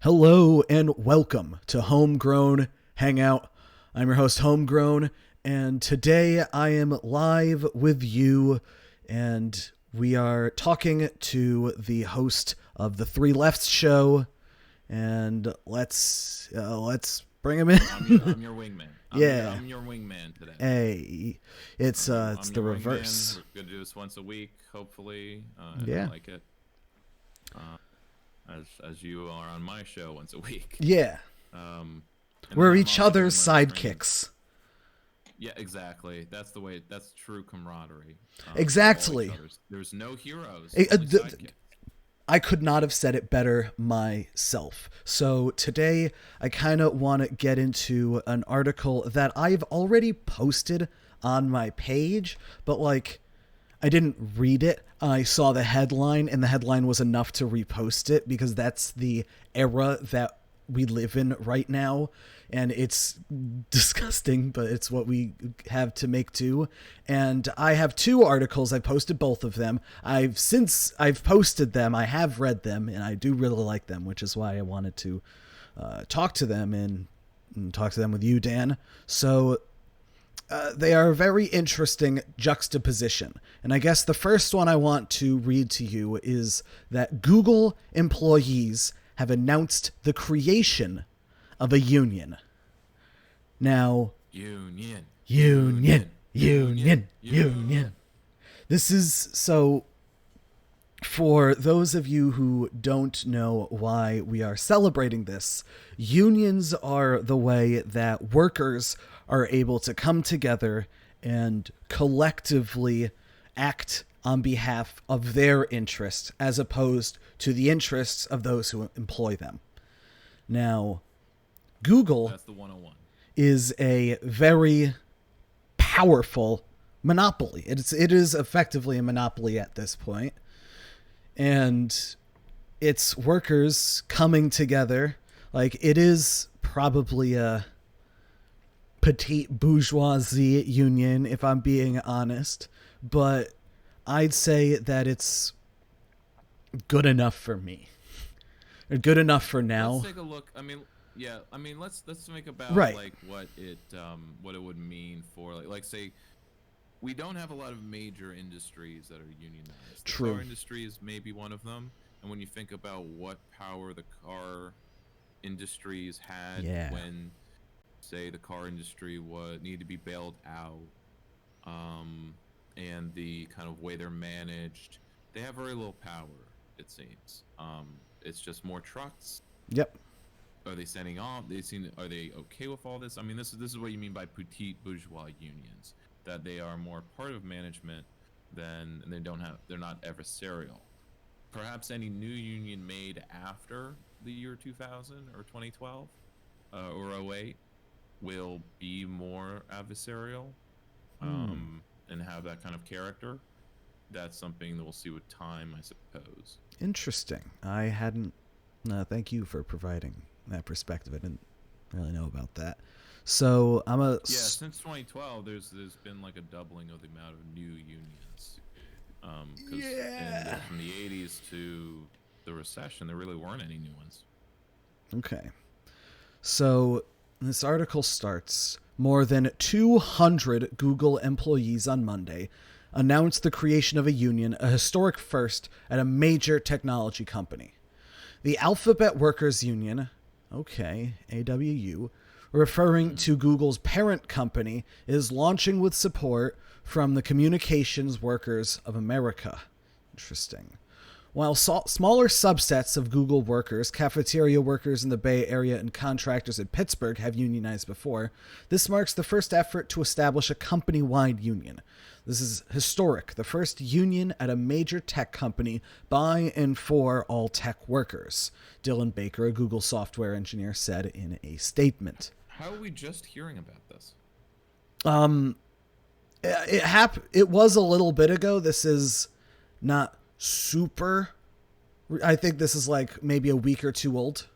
Hello and welcome to Homegrown Hangout. I'm your host, Homegrown, and today I am live with you, and we are talking to the host of the Three Lefts show, and let's bring him in. I'm your wingman. Yeah. I'm your wingman today. Hey, it's I'm the your reverse. wingman. We're gonna do this once a week, hopefully. Yeah. I like it. As you are on my show once a week. Yeah, And we're then I'm each also other's doing my sidekicks. Yeah, exactly. That's the way. That's true camaraderie. Exactly. There's no heroes. Eh, Only sidekicks. I could not have said it better myself. So today I kind of want to get into an article that I've already posted on my page, but I didn't read it. I saw the headline, and the headline was enough to repost it because that's the era that we live in right now. And it's disgusting, but it's what we have to make do. And I have two articles. I posted both of them. Since I've posted them, I have read them, and I do really like them, which is why I wanted to talk to them and talk to them with you, Dan. So they are a very interesting juxtaposition. And I guess the first one I want to read to you is that Google employees have announced the creation of a union. Now, Union. This is so. For those of you who don't know why we are celebrating this, unions are the way that workers are able to come together and collectively act on behalf of their interests as opposed to the interests of those who employ them. Now, Google That's the 101. is a very powerful monopoly. It is effectively a monopoly at this point. And it's workers coming together. It is probably a petite bourgeoisie union, if I'm being honest. But I'd say that it's good enough for me. Or good enough for now. Let's take a look. Let's think about Right. what it would mean for say we don't have a lot of major industries that are unionized. The True. car industry is maybe one of them, and when you think about what power the car industries had when, say, the car industry needed to be bailed out, and the kind of way they're managed, they have very little power. It seems. It's just more trucks. Yep. Are they sending off? Are they okay with all this? I mean, this is what you mean by petite bourgeois unions. That they are more part of management and they're not adversarial. Perhaps any new union made after the year 2000 or 2012 or '08 will be more adversarial and have that kind of character. That's something that we'll see with time, I suppose. Interesting. I hadn't. Thank you for providing that perspective. I didn't really know about that. So since 2012, there's been a doubling of the amount of new unions. From the 80s to the recession, there really weren't any new ones. Okay. So this article starts: more than 200 Google employees on Monday announced the creation of a union, a historic first at a major technology company. The Alphabet Workers Union, AWU, referring to Google's parent company, is launching with support from the Communications Workers of America. Interesting. While smaller subsets of Google workers, cafeteria workers in the Bay Area, and contractors in Pittsburgh have unionized before, this marks the first effort to establish a company-wide union. This is historic, the first union at a major tech company by and for all tech workers, Dylan Baker, a Google software engineer, said in a statement. How are we just hearing about this? It was a little bit ago. This is not super. I think this is maybe a week or two old.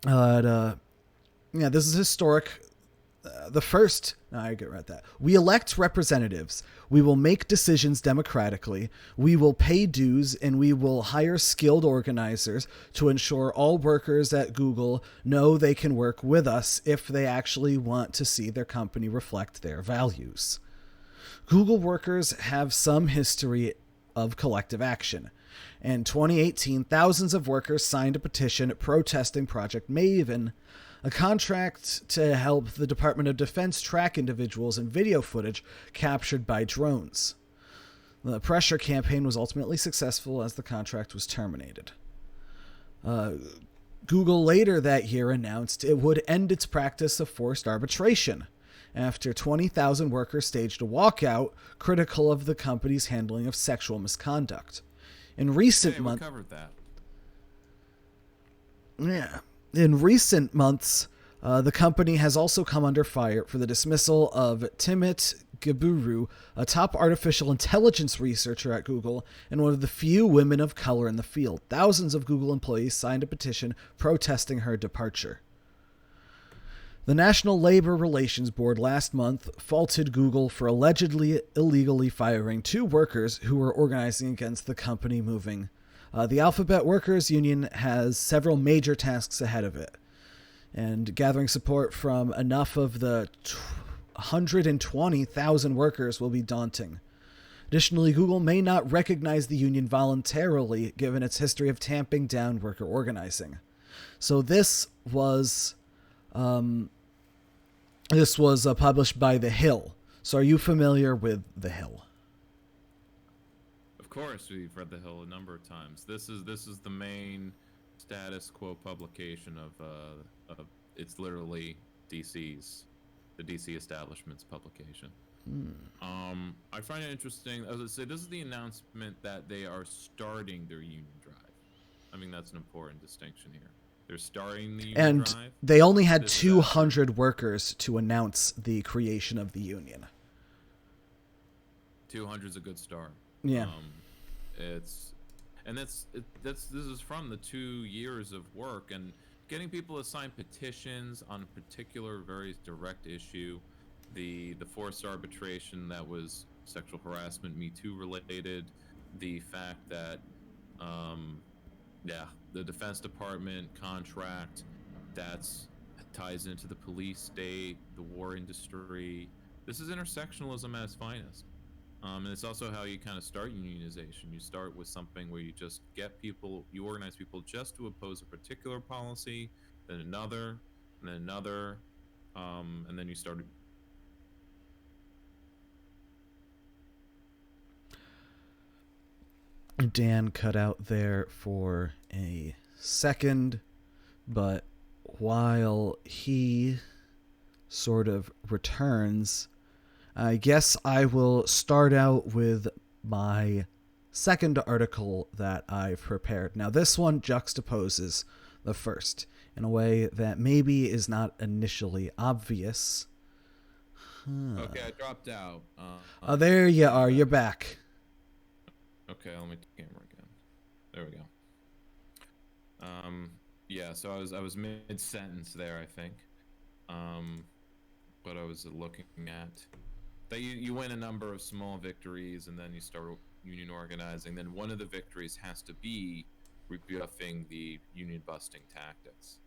This is historic. the first, I get right that. We elect representatives. We will make decisions democratically. We will pay dues, and we will hire skilled organizers to ensure all workers at Google know they can work with us if they actually want to see their company reflect their values. Google workers have some history of collective action. In 2018, thousands of workers signed a petition protesting Project Maven, a contract to help the Department of Defense track individuals in video footage captured by drones. The pressure campaign was ultimately successful as the contract was terminated. Google later that year announced it would end its practice of forced arbitration after 20,000 workers staged a walkout critical of the company's handling of sexual misconduct. In recent months, in recent months, the company has also come under fire for the dismissal of Timnit Gebru, a top artificial intelligence researcher at Google and one of the few women of color in the field. Thousands of Google employees signed a petition protesting her departure. The National Labor Relations Board last month faulted Google for allegedly illegally firing 2 workers who were organizing against the company moving. The Alphabet Workers Union has several major tasks ahead of it, and gathering support from enough of the 120,000 workers will be daunting. Additionally, Google may not recognize the union voluntarily given its history of tamping down worker organizing. So this was published by The Hill. So are you familiar with The Hill? Of course, we've read The Hill a number of times. This is the main status quo publication of it's literally the DC establishment's publication. I find it interesting. As I say, this is the announcement that they are starting their union drive. I mean, that's an important distinction here. They're starting the union drive. And they only had 200 workers to announce the creation of the union. 200 is a good start. Yeah. This is from the 2 years of work and getting people to sign petitions on a particular very direct issue. The forced arbitration that was sexual harassment, Me Too related. The fact that the Defense Department contract that ties into the police state, the war industry. This is intersectionalism at its finest. And it's also how you kind of start unionization. You start with something where you just get people, you organize people just to oppose a particular policy, then another, and then another, and then you start. Dan cut out there for a second, but while he sort of returns, I guess I will start out with my second article that I've prepared. Now, this one juxtaposes the first in a way that maybe is not initially obvious. Okay, I dropped out. Oh, there you are. You're back. Okay, let me take the camera again. There we go. Yeah, so I was mid-sentence there, I think. What I was looking at. That you win a number of small victories, and then you start union organizing. Then one of the victories has to be rebuffing the union-busting tactics.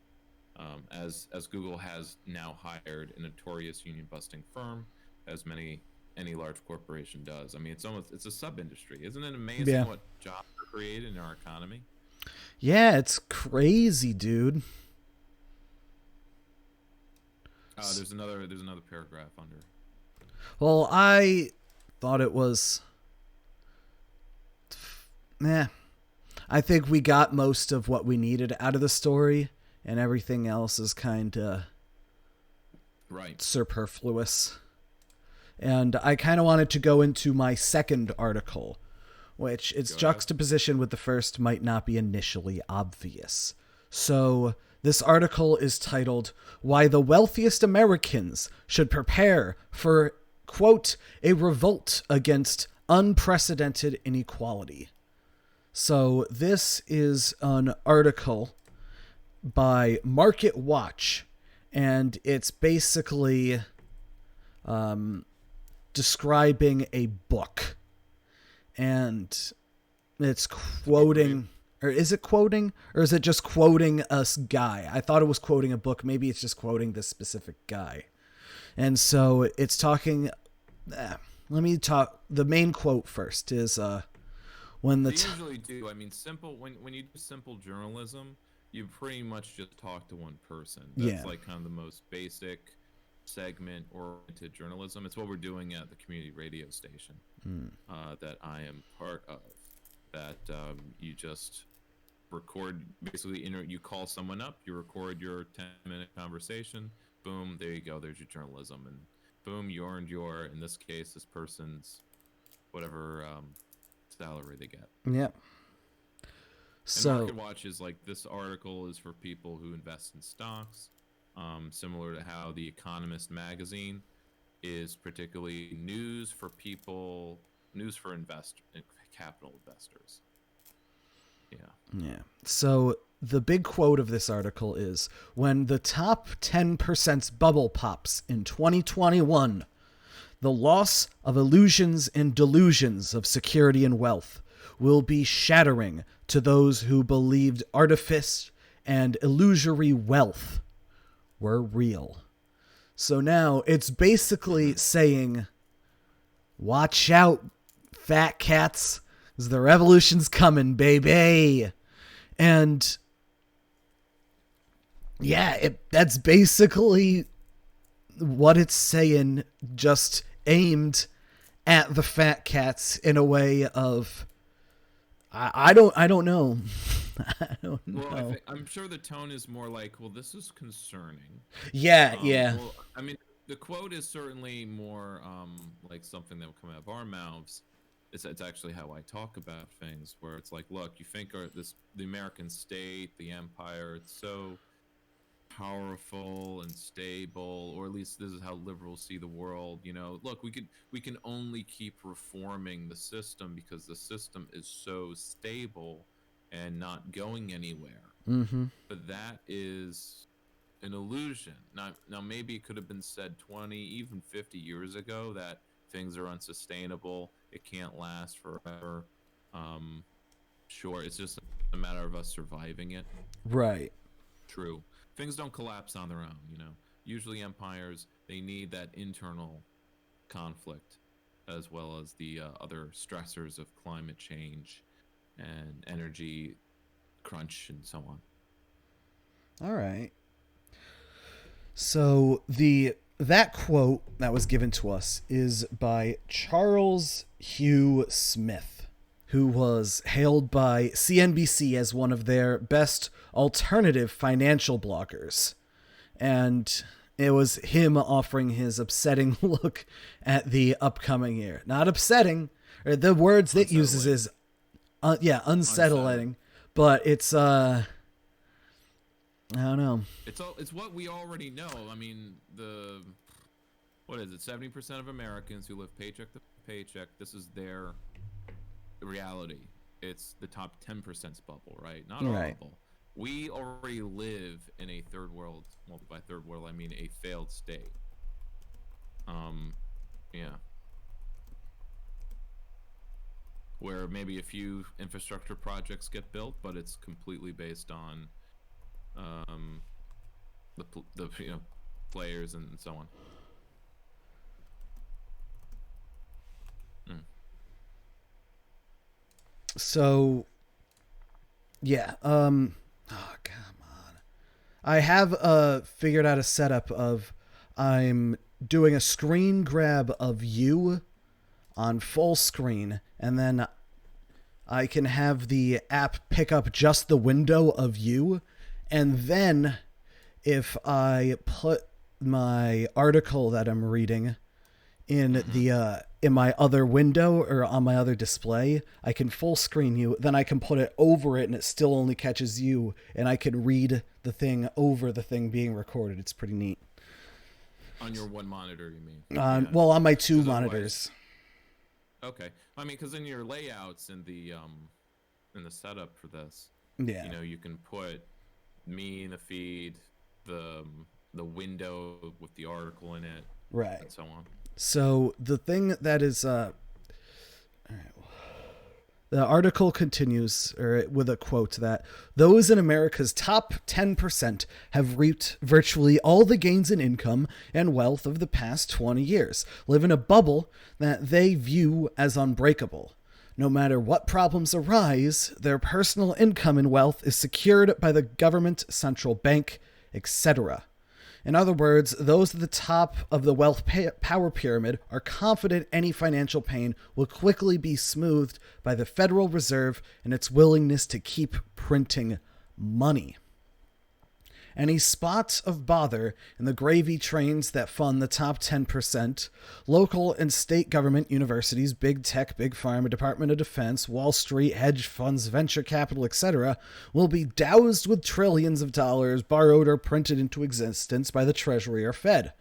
As Google has now hired a notorious union-busting firm, as any large corporation does. I mean, it's a sub-industry. Isn't it amazing what jobs are created in our economy? Yeah, it's crazy, dude. There's another paragraph under. Well, I thought it was... I think we got most of what we needed out of the story, and everything else is kind of superfluous. And I kind of wanted to go into my second article, which its juxtaposition with the first might not be initially obvious. So this article is titled, Why the Wealthiest Americans Should Prepare for, quote, a revolt against unprecedented inequality. So this is an article by Market Watch, and it's basically describing a book, and it's quoting, or is it quoting, or is it just quoting a guy? I thought it was quoting a book. Maybe it's just quoting this specific guy. And so it's talking. Let me talk. The main quote first is when the They usually do. I mean, simple. When you do simple journalism, you pretty much just talk to one person. That's like kind of the most basic segment-oriented journalism. It's what we're doing at the community radio station that I am part of. That you just record, basically, you call someone up, you record your 10-minute conversation. Boom, there you go. There's your journalism, and boom, you earned your, in this case, this person's whatever salary they get. Yep. So and Market Watch is like, this article is for people who invest in stocks, similar to how The Economist magazine is particularly news for people, news for capital investors. Yeah. So the big quote of this article is, when the top 10% bubble pops in 2021, the loss of illusions and delusions of security and wealth will be shattering to those who believed artifice and illusory wealth were real. So now it's basically saying, watch out, fat cats, 'cause the revolution's coming, baby. And yeah, that's basically what it's saying, just aimed at the fat cats in a way of, I don't know. I don't know. Well, I'm sure the tone is more like, well, this is concerning. Yeah. Well, I mean, the quote is certainly more like something that will come out of our mouths. It's actually how I talk about things, where it's like, look, you think the American state, the empire, it's so powerful and stable, or at least this is how liberals see the world. Look, we can only keep reforming the system because the system is so stable and not going anywhere. But that is an illusion. Now maybe it could have been said 20, even 50 years ago that things are unsustainable, it can't last forever. Sure, it's just a matter of us surviving it. Right. True. Things don't collapse on their own, Usually empires, they need that internal conflict, as well as the other stressors of climate change and energy crunch and so on. All right. So that quote that was given to us is by Charles Hugh Smith, who was hailed by CNBC as one of their best alternative financial bloggers. And it was him offering his upsetting look at the upcoming year. Not upsetting, or the words that uses is unsettling. But it's I don't know. It's what we already know. I mean, what is it? 70% of Americans who live paycheck to paycheck, this is their reality. It's the top 10% bubble, right? Not our bubble. We already live in a third world. Well, by third world, I mean a failed state. Yeah. Where maybe a few infrastructure projects get built, but it's completely based on the players and so on. So yeah, oh come on. I have figured out a setup of, I'm doing a screen grab of you on full screen, and then I can have the app pick up just the window of you, and then if I put my article that I'm reading in in my other window or on my other display, I can full screen you, then I can put it over it and it still only catches you, and I can read the thing over the thing being recorded. It's pretty neat. On your one monitor, you mean? Well, on my two monitors. Okay. I mean, because in your layouts in the setup for this, yeah, you can put me in the feed, the the window with the article in it, Right. and so on. So the thing that is, all right. The article continues with a quote that those in America's top 10% have reaped virtually all the gains in income and wealth of the past 20 years, live in a bubble that they view as unbreakable. No matter what problems arise, their personal income and wealth is secured by the government, central bank, etc. In other words, those at the top of the wealth power pyramid are confident any financial pain will quickly be smoothed by the Federal Reserve and its willingness to keep printing money. Any spot of bother in the gravy trains that fund the top 10%, local and state government, universities, big tech, big pharma, Department of Defense, Wall Street, hedge funds, venture capital, etc., will be doused with trillions of dollars borrowed or printed into existence by the Treasury or Fed.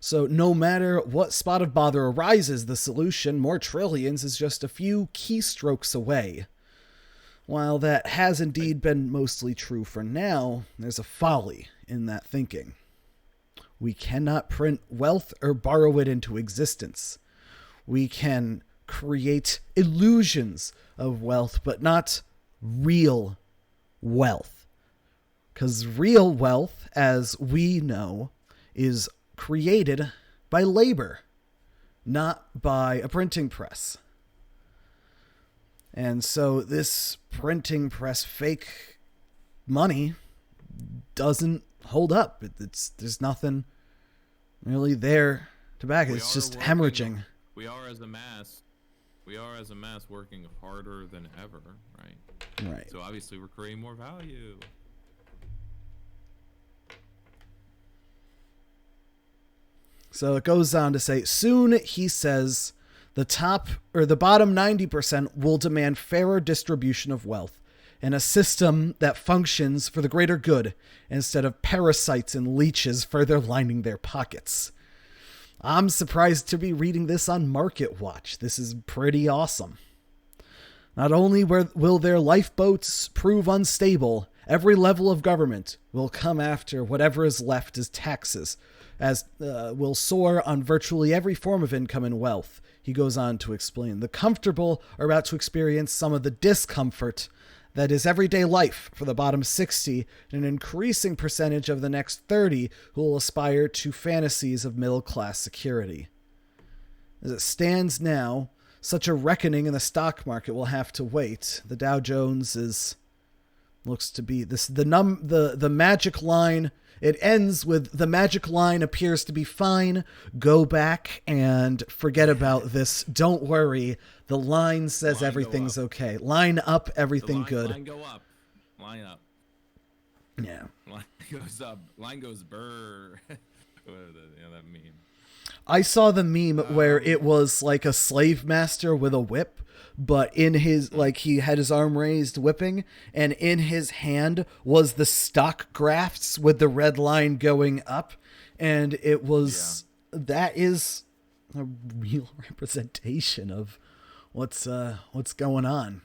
So no matter what spot of bother arises, the solution, more trillions, is just a few keystrokes away. While that has indeed been mostly true for now, there's a folly in that thinking. We cannot print wealth or borrow it into existence. We can create illusions of wealth, but not real wealth. Because real wealth, as we know, is created by labor, not by a printing press. And so this printing press fake money doesn't hold up. There's nothing really there to back it. It's just hemorrhaging. We are as a mass working harder than ever, right? Right. So obviously we're creating more value. So it goes on to say, soon, he says, the bottom 90% will demand fairer distribution of wealth and a system that functions for the greater good instead of parasites and leeches further lining their pockets. I'm surprised to be reading this on Market Watch. This is pretty awesome. Not only will their lifeboats prove unstable, every level of government will come after whatever is left as taxes, as will soar on virtually every form of income and wealth. He goes on to explain, the comfortable are about to experience some of the discomfort that is everyday life for the bottom 60 and an increasing percentage of the next 30 who will aspire to fantasies of middle-class security. As it stands now, such a reckoning in the stock market will have to wait. The Dow Jones looks to be the magic line. It ends with the magic line appears to be fine. Go back and forget about this. Don't worry. The line says everything's okay. Line up, everything good. Line go up. Line up. Yeah. Line goes up. Line goes burr. That meme. I saw the meme where it was like a slave master with a whip, but in his, he had his arm raised whipping, and in his hand was the stock graphs with the red line going up. And it was, that is a real representation of what's going on.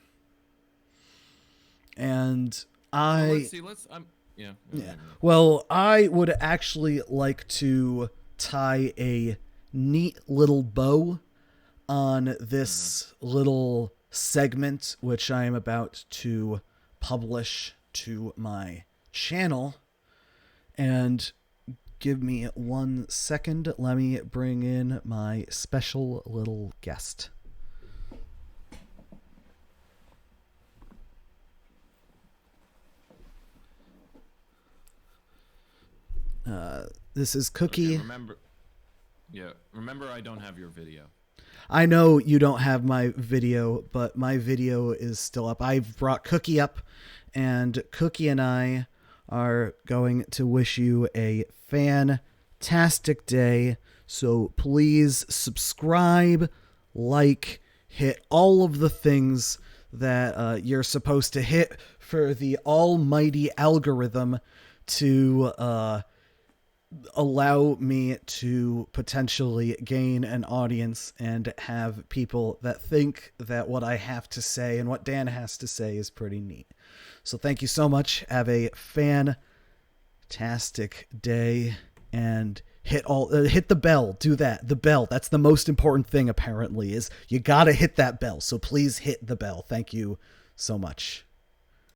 And well, I would actually like to tie a neat little bow on this little segment, which I am about to publish to my channel. And give me 1 second. Let me bring in my special little guest. This is Cookie. Okay, remember I don't have your video. I know you don't have my video, but my video is still up. I've brought Cookie up, and Cookie and I are going to wish you a fantastic day. So please subscribe, like, hit all of the things that you're supposed to hit for the almighty algorithm to allow me to potentially gain an audience and have people that think that what I have to say and what Dan has to say is pretty neat. So thank you so much. Have a fantastic day, and hit the bell. Do that. The bell. That's the most important thing, apparently, is you gotta hit that bell. So please hit the bell. Thank you so much.